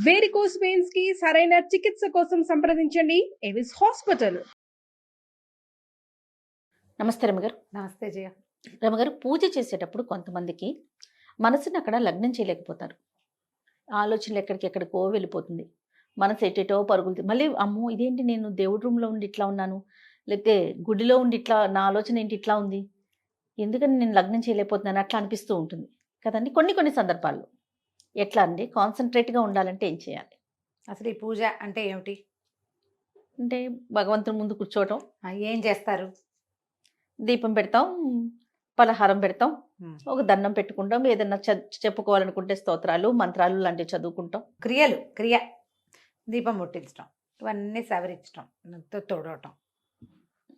Varicose veins కి సరైన చికిత్స కోసం సంప్రదించండి ఎవిస్ హాస్పిటల్. నమస్తే రమగారు. నమస్తే జయ. రమగారు, పూజ చేసేటప్పుడు కొంతమందికి మనసుని అక్కడ లగ్నం చేయలేకపోతారు. ఆలోచనలు ఎక్కడికెక్కడికో వెళ్ళిపోతుంది. మనసు ఎటేటో పరుగులుతుంది. మళ్ళీ అమ్మో ఇదేంటి, నేను దేవుడి రూమ్లో ఉండి ఇట్లా ఉన్నాను, లేకపోతే గుడిలో ఉండి ఇట్లా నా ఆలోచన ఏంటి ఇట్లా ఉంది, ఎందుకని నేను లగ్నం చేయలేకపోతున్నాను అట్లా అనిపిస్తూ ఉంటుంది కదండి కొన్ని సందర్భాల్లో. ఎట్లా అండి కాన్సన్ట్రేట్గా ఉండాలంటే ఏం చేయాలి? అసలు ఈ పూజ అంటే ఏమిటి? అంటే భగవంతుని ముందు కూర్చోవటం, ఏం చేస్తారు? దీపం పెడతాం, పలహారం పెడతాం, ఒక దండం పెట్టుకుంటాం, ఏదన్నా చెప్పుకోవాలనుకుంటే స్తోత్రాలు మంత్రాలు లాంటివి చదువుకుంటాం. క్రియ దీపం ముట్టించడం, ఇవన్నీ సవరించడం, తోడవటం,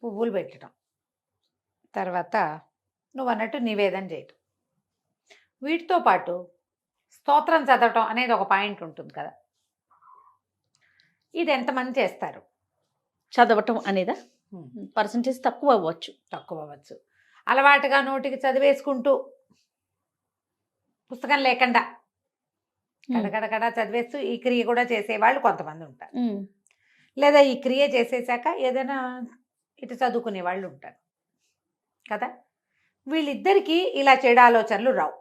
పువ్వులు పెట్టడం, తర్వాత నువ్వు అన్నట్టు నివేదన చేయటం, వీటితో పాటు స్తోత్రం చదవటం అనేది ఒక పాయింట్ ఉంటుంది కదా. ఇది ఎంతమంది చేస్తారు? చదవటం అనేదా పర్సంటేజ్ తక్కువ అవ్వచ్చు. అలవాటుగా నోటికి చదివేసుకుంటూ పుస్తకం లేకుండా కడకడకడ చదివేస్తూ ఈ క్రియ కూడా చేసేవాళ్ళు కొంతమంది ఉంటారు. లేదా ఈ క్రియ చేసేసాక ఏదైనా ఇటు చదువుకునే వాళ్ళు ఉంటారు కదా. వీళ్ళిద్దరికీ ఇలా చెడు ఆలోచనలు రావు.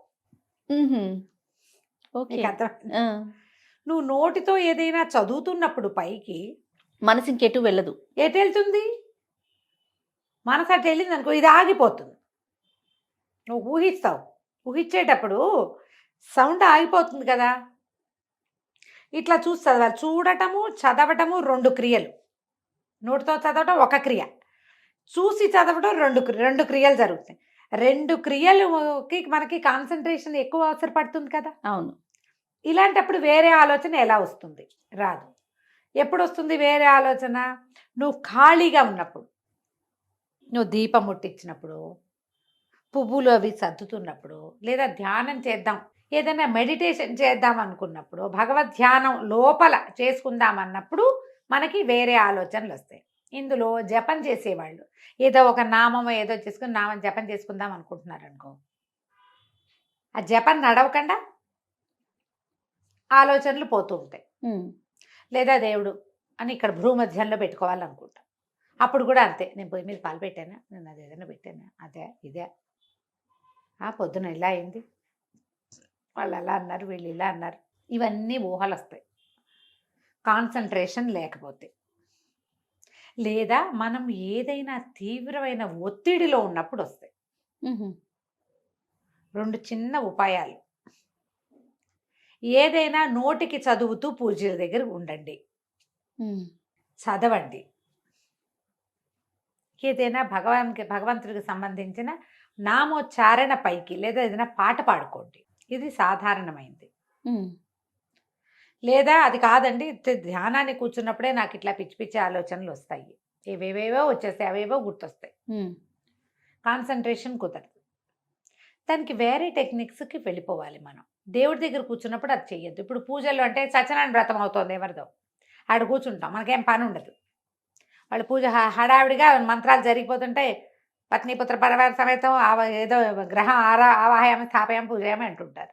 నువ్వు నోటితో ఏదైనా చదువుతున్నప్పుడు పైకి మనసు ఇంకెటు వెళ్ళదు. ఎటు వెళ్తుంది? మనసు అటు వెళ్ళింది అనుకో, ఇది ఆగిపోతుంది. నువ్వు ఊహిస్తావు, ఊహించేటప్పుడు సౌండ్ ఆగిపోతుంది కదా. ఇట్లా చూసి చదవాలి. చూడటము చదవటము రెండు క్రియలు. నోటితో చదవటం ఒక క్రియ, చూసి చదవటం రెండు క్రియలు జరుగుతాయి. రెండు క్రియలకి మనకి కాన్సన్ట్రేషన్ ఎక్కువ అవసరపడుతుంది కదా. అవును. ఇలాంటప్పుడు వేరే ఆలోచన ఎలా వస్తుంది? రాదు. ఎప్పుడు వస్తుంది వేరే ఆలోచన? నువ్వు ఖాళీగా ఉన్నప్పుడు, నువ్వు దీపం ముట్టించినప్పుడు, పువ్వులు అవి సర్దుతున్నప్పుడు, లేదా ధ్యానం చేద్దాం, ఏదైనా మెడిటేషన్ చేద్దాం అనుకున్నప్పుడు, భగవద్ ధ్యానం లోపల చేసుకుందామన్నప్పుడు మనకి వేరే ఆలోచనలు వస్తాయి. ఇందులో జపం చేసేవాళ్ళు ఏదో ఒక నామం ఏదో చేసుకుని నామం జపం చేసుకుందాం అనుకుంటున్నారు అనుకో, ఆ జపం నడవకుండా ఆలోచనలు పోతూ ఉంటాయి. లేదా దేవుడు అని ఇక్కడ భూమధ్యంలో పెట్టుకోవాలనుకుంటా, అప్పుడు కూడా అంతే. నేను పొయ్యి మీద పాలు పెట్టానా, నేను అది ఏదైనా పెట్టానా, అదే ఇదే, పొద్దున ఇలా అయింది, వాళ్ళు అలా అన్నారు, వీళ్ళు ఇలా అన్నారు, ఇవన్నీ ఊహలు వస్తాయి కాన్సన్ట్రేషన్ లేకపోతే. లేదా మనం ఏదైనా తీవ్రమైన ఒత్తిడిలో ఉన్నప్పుడు వస్తాయి. రెండు చిన్న ఉపాయాలు. ఏదైనా నోటికి చదువుతూ పూజల దగ్గర ఉండండి, చదవండి. ఏదైనా భగవంతుడికి సంబంధించిన నామోచ్చారణ పైకి, లేదా ఏదైనా పాట పాడుకోండి, ఇది సాధారణమైంది. లేదా అది కాదండి, ధ్యానాన్ని కూర్చున్నప్పుడే నాకు ఇట్లా పిచ్చి పిచ్చి ఆలోచనలు వస్తాయి, ఏవేవేవో వచ్చేస్తాయి, అవేవో గుర్తొస్తాయి, కాన్సన్ట్రేషన్ కుదరదు. దానికి వేరే టెక్నిక్స్కి వెళ్ళిపోవాలి మనం. దేవుడి దగ్గర కూర్చున్నప్పుడు అది చెయ్యొద్దు. ఇప్పుడు పూజల్లో అంటే సత్యనారాయణ వ్రతం అవుతుంది ఎవరిదో, ఆడ కూర్చుంటాం, మనకేం పని ఉండదు. వాళ్ళు పూజ హడావిడిగా మంత్రాలు జరిగిపోతుంటే పత్నిపుత్ర పరివార సమేతం ఏదో గ్రహం ఆవాహయామి స్థాపయామి పూజయామి అంటుంటారు.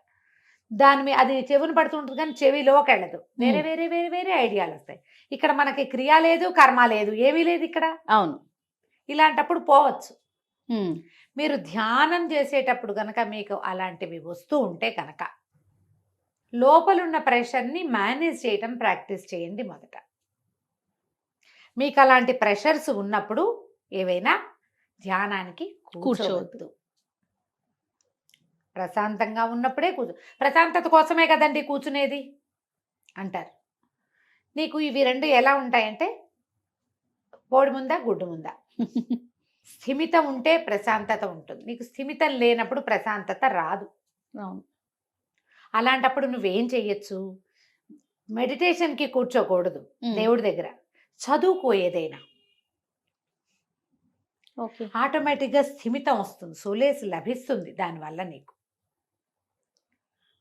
దాని మీద అది చెవిని పడుతుంటుంది కానీ చెవిలోకి వెళ్ళదు. వేరే వేరే వేరే వేరే ఐడియాలు వస్తాయి. ఇక్కడ మనకి క్రియ లేదు, కర్మ లేదు, ఏమీ లేదు ఇక్కడ. అవును. ఇలాంటప్పుడు పోవచ్చు. మీరు ధ్యానం చేసేటప్పుడు కనుక మీకు అలాంటివి వస్తూ ఉంటే కనుక లోపలున్న ప్రెషర్ని మేనేజ్ చేయటం ప్రాక్టీస్ చేయండి మొదట. మీకు అలాంటి ప్రెషర్స్ ఉన్నప్పుడు ఏవైనా ధ్యానానికి కూర్చోవద్దు. ప్రశాంతంగా ఉన్నప్పుడే ప్రశాంతత కోసమే కదండి కూర్చునేది అంటారు. నీకు ఇవి రెండు ఎలా ఉంటాయంటే బోడి ముందా గుడ్డు ముందా. స్థిమితం ఉంటే ప్రశాంతత ఉంటుంది. నీకు స్థిమితం లేనప్పుడు ప్రశాంతత రాదు. అలాంటప్పుడు నువ్వేం చెయ్యొచ్చు? మెడిటేషన్కి కూర్చోకూడదు, దేవుడి దగ్గర చదువుకో ఏదైనా. ఆటోమేటిక్గా స్థిమితం వస్తుంది, సొలేసి లభిస్తుంది. దానివల్ల నీకు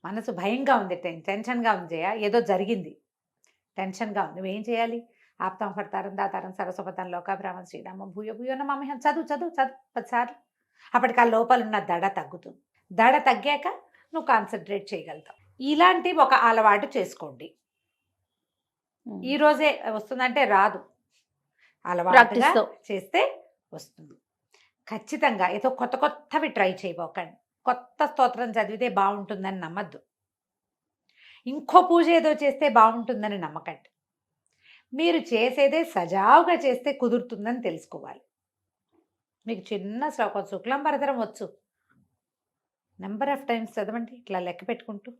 మనసు భయంగా ఉంది, టెన్షన్గా ఉంది, ఏదో జరిగింది, టెన్షన్గా ఉంది, నువ్వేం చేయాలి? ఆప్తం పడతారం దాతారం సరస్వపతం లోకాభిరామం శ్రీరామ భూయ భూయో నమః చదువు 10 సార్లు. అప్పటికి ఆ లోపల ఉన్న దడ తగ్గుతుంది. దడ తగ్గాక నువ్వు కాన్సన్ట్రేట్ చేయగలుగుతావు. ఇలాంటి ఒక అలవాటు చేసుకోండి. ఈ రోజే వస్తుందంటే రాదు, అలవాటుగా Practice తో. చేస్తే వస్తుంది. ఖచ్చితంగా ఏదో కొత్త కొత్తవి ట్రై చేయబోకండి. కొత్త స్తోత్రం చదివితే బాగుంటుందని నమ్మద్దు, ఇంకో పూజ ఏదో చేస్తే బాగుంటుందని నమ్మకండి. మీరు చేసేదే సజావుగా చేస్తే కుదురుతుందని తెలుసుకోవాలి. మీకు చిన్న శ్లోకం శుక్లాంబరధరం వచ్చు, నెంబర్ ఆఫ్ టైమ్స్ చదవండి ఇట్లా లెక్క పెట్టుకుంటూ.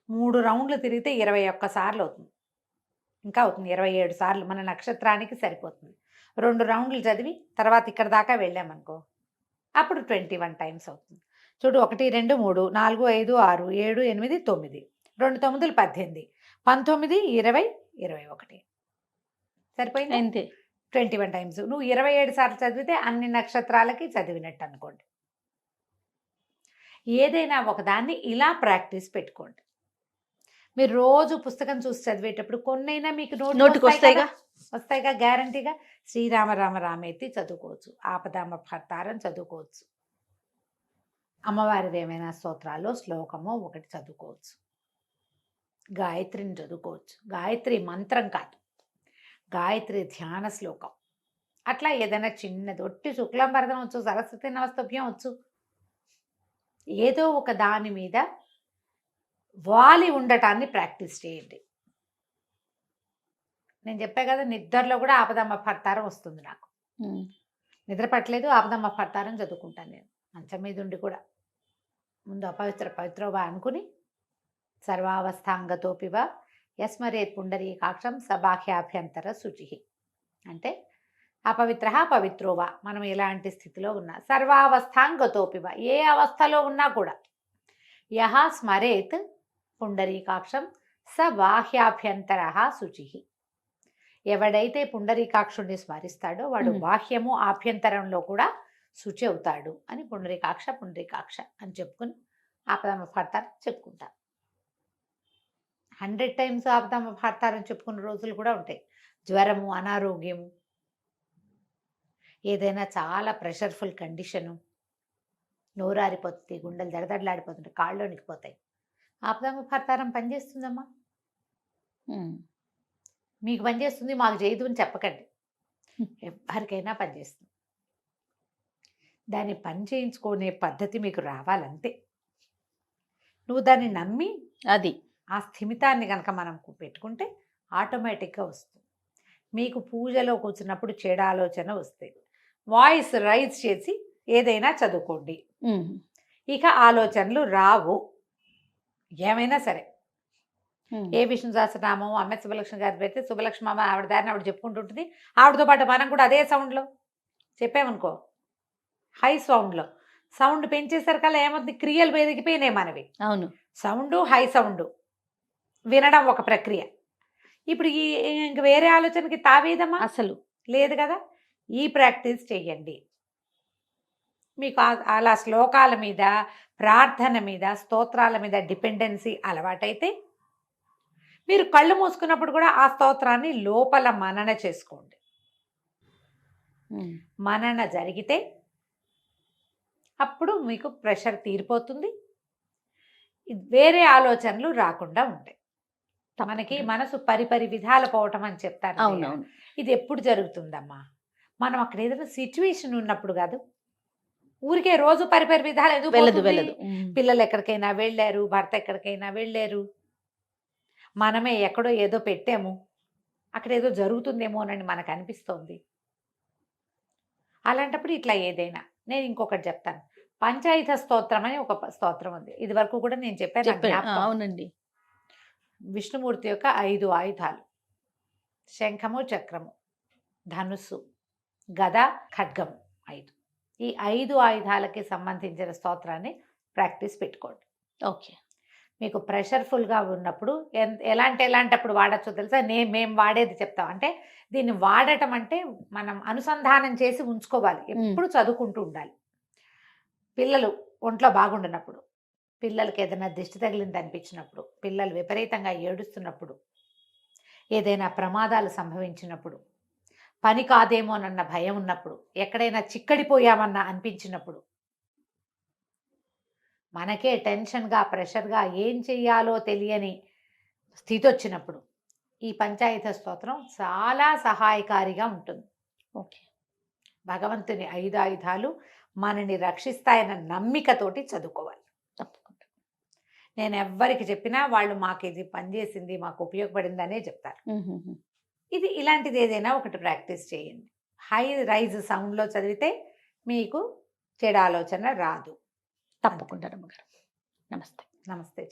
3 రౌండ్లు తిరిగితే 21 సార్లు అవుతుంది, ఇంకా అవుతుంది 27 సార్లు, మన నక్షత్రానికి సరిపోతుంది. 2 రౌండ్లు చదివి తర్వాత ఇక్కడ దాకా వెళ్ళామనుకో, అప్పుడు 21 టైమ్స్ అవుతుంది. చూడు, 1 2 3 4 5 6 7 8 9, 2 9 18, 19 20 21 సరిపోయింది. అంతే. 21 టైమ్స్. నువ్వు 27 సార్లు చదివితే అన్ని నక్షత్రాలకి చదివినట్టు అనుకోండి. ఏదైనా ఒకదాన్ని ఇలా ప్రాక్టీస్ పెట్టుకోండి. మీరు రోజు పుస్తకం చూసి చదివేటప్పుడు కొన్నైనా మీకు నోటికి వస్తాయిగా గ్యారంటీగా. శ్రీరామ రామ రామేతి చదువుకోవచ్చు, ఆపదామ భర్తారం చదువుకోవచ్చు, అమ్మవారిది ఏమైనా స్తోత్రాల్లో శ్లోకమో ఒకటి చదువుకోవచ్చు, గాయత్రిని చదువుకోవచ్చు. గాయత్రి మంత్రం కాదు, గాయత్రి ధ్యాన శ్లోకం. అట్లా ఏదైనా చిన్నది, ఒట్టి శుక్లాంబరధం వచ్చు, సరస్వతి నమస్తభ్యం వచ్చు, ఏదో ఒక దాని మీద వాలి ఉండటాన్ని ప్రాక్టీస్ చేయండి. నేను చెప్పా కదా, నిద్రలో కూడా ఆపదమ్మ భర్తారం వస్తుంది నాకు. నిద్ర పట్టలేదు, ఆపదమ్మ భర్తారం చదువుకుంటాను నేను మంచం మీద ఉండి కూడా. ముందు పవిత్రోవా అనుకుని సర్వావస్థాంగతోపివ యస్మరేత్ పుండరీకాక్షం సబాహ్యాభ్యంతర శుచి. అంటే అపవిత్ర పవిత్రోవా, మనం ఎలాంటి స్థితిలో ఉన్నా, సర్వావస్థాంగతోపివ, ఏ అవస్థలో ఉన్నా కూడా, యహ స్మరేత్ పుండరీకాక్షం స బాహ్యాభ్యంతర శుచి. ఎవడైతే పుండరీకాక్షుడిని స్మరిస్తాడో వాడు బాహ్యము ఆభ్యంతరంలో కూడా శుచి అవుతాడు అని పుండరీకాక్ష అని చెప్పుకుని ఆపదమ్మ భర్తారం చెప్పుకుంటాం. 100 టైమ్స్ ఆపదమ్మ భర్తారం చెప్పుకున్న రోజులు కూడా ఉంటాయి. జ్వరము, అనారోగ్యము, ఏదైనా చాలా ప్రెషర్ఫుల్ కండిషను, నోరారిపోతుంది, గుండెలు దడదడలాడిపోతుంటే, కాళ్ళు వణికిపోతాయి. ఆపదమ్మ భర్తారం పనిచేస్తుందమ్మా. మీకు పనిచేస్తుంది, మాకు చేయదు అని చెప్పకండి. ఎవరికైనా పనిచేస్తుంది. దాన్ని పని చేయించుకునే పద్ధతి మీకు రావాలంతే. నువ్వు దాన్ని నమ్మి అది ఆ స్థిమితాన్ని కనుక మనం పెట్టుకుంటే ఆటోమేటిక్గా వస్తుంది. మీకు పూజలో కూర్చున్నప్పుడు చెడు ఆలోచన వస్తాయి, వాయిస్ రైజ్ చేసి ఏదైనా చదువుకోండి, ఇక ఆలోచనలు రావు. ఏమైనా సరే, ఏ విష్ణు సహస్రనామం అమ్మ శుభలక్ష్మి గారి పెడితే శుభలక్ష్మి అమ్మ ఆవిడ దారిని ఆవిడ చెప్పుకుంటుంటుంది, ఆవిడతో పాటు మనం కూడా అదే సౌండ్లో చెప్పామనుకో, హై సౌండ్లో. సౌండ్ పెంచేసరికల్లా ఏమవుతుంది, క్రియలు వెదిగిపోయినాయి మనవి. అవును, సౌండు హై సౌండ్ వినడం ఒక ప్రక్రియ. ఇప్పుడు ఇంక వేరే ఆలోచనకి తావేదమ్మా అసలు లేదు కదా. ఈ ప్రాక్టీస్ చెయ్యండి. మీకు అలా శ్లోకాల మీద, ప్రార్థన మీద, స్తోత్రాల మీద డిపెండెన్సీ అలవాటైతే మీరు కళ్ళు మూసుకున్నప్పుడు కూడా ఆ స్తోత్రాన్ని లోపల మనన చేసుకోండి. మనన జరిగితే అప్పుడు మీకు ప్రెషర్ తీరిపోతుంది, వేరే ఆలోచనలు రాకుండా ఉంటాయి. మనకి మనసు పరిపరి విధాలు పోవటం అని చెప్తారు. అవునవును. ఇది ఎప్పుడు జరుగుతుందమ్మా, మనం అక్కడ ఏదైనా సిచ్యువేషన్ ఉన్నప్పుడు కాదు. ఊరికే రోజు పరిపరి విధాలు ఎందుకు వెళ్ళదు పోతుంది? వెళ్ళదు. పిల్లలు ఎక్కడికైనా వెళ్ళారు, భర్త ఎక్కడికైనా వెళ్ళారు, మనమే ఎక్కడో ఏదో పెట్టాము, అక్కడ ఏదో జరుగుతుందేమోనని మనకు అనిపిస్తోంది. అలాంటప్పుడు ఇట్లా ఏదైనా, నేను ఇంకొకటి చెప్తాను, పంచాయుధ స్తోత్రం అని ఒక స్తోత్రం ఉంది. ఇది వరకు కూడా నేను చెప్పాను. అవునండి. విష్ణుమూర్తి యొక్క 5 ఆయుధాలు, శంఖము, చక్రము, ధనుస్సు, గద, ఖడ్గము, 5. ఈ 5 ఆయుధాలకి సంబంధించిన స్తోత్రాన్ని ప్రాక్టీస్ పెట్టుకోండి. ఓకే. మీకు ప్రెషర్ఫుల్గా ఉన్నప్పుడు ఎలాంటప్పుడు వాడచ్చు తెలుసా? మేము వాడేది చెప్తాం. అంటే దీన్ని వాడటం అంటే మనం అనుసంధానం చేసి ఉంచుకోవాలి, ఎప్పుడు చదువుకుంటూ ఉండాలి. పిల్లలు ఒంట్లో బాగుండనప్పుడు, పిల్లలకి ఏదైనా దిష్టి తగిలింది అనిపించినప్పుడు, పిల్లలు విపరీతంగా ఏడుస్తున్నప్పుడు, ఏదైనా ప్రమాదాలు సంభవించినప్పుడు, పని కాదేమోనన్న భయం ఉన్నప్పుడు, ఎక్కడైనా చిక్కడిపోయామన్నా అనిపించినప్పుడు, మనకే టెన్షన్గా, ప్రెషర్గా, ఏం చెయ్యాలో తెలియని స్థితి వచ్చినప్పుడు ఈ పంచాయుధ స్తోత్రం చాలా సహాయకారిగా ఉంటుంది. ఓకే. భగవంతుని 5 ఆయుధాలు మనని రక్షిస్తాయన్న నమ్మికతోటి చదువుకోవాలి. తప్పకుండా. నేను ఎవ్వరికి చెప్పినా వాళ్ళు మాకు ఇది పనిచేసింది, మాకు ఉపయోగపడిందనే చెప్తారు. ఇది ఇలాంటిది ఏదైనా ఒకటి ప్రాక్టీస్ చేయండి. హై రైజ్ సౌండ్లో చదివితే మీకు చెడు ఆలోచన రాదు. తప్పకుండా రమ్మగారు. నమస్తే. నమస్తే.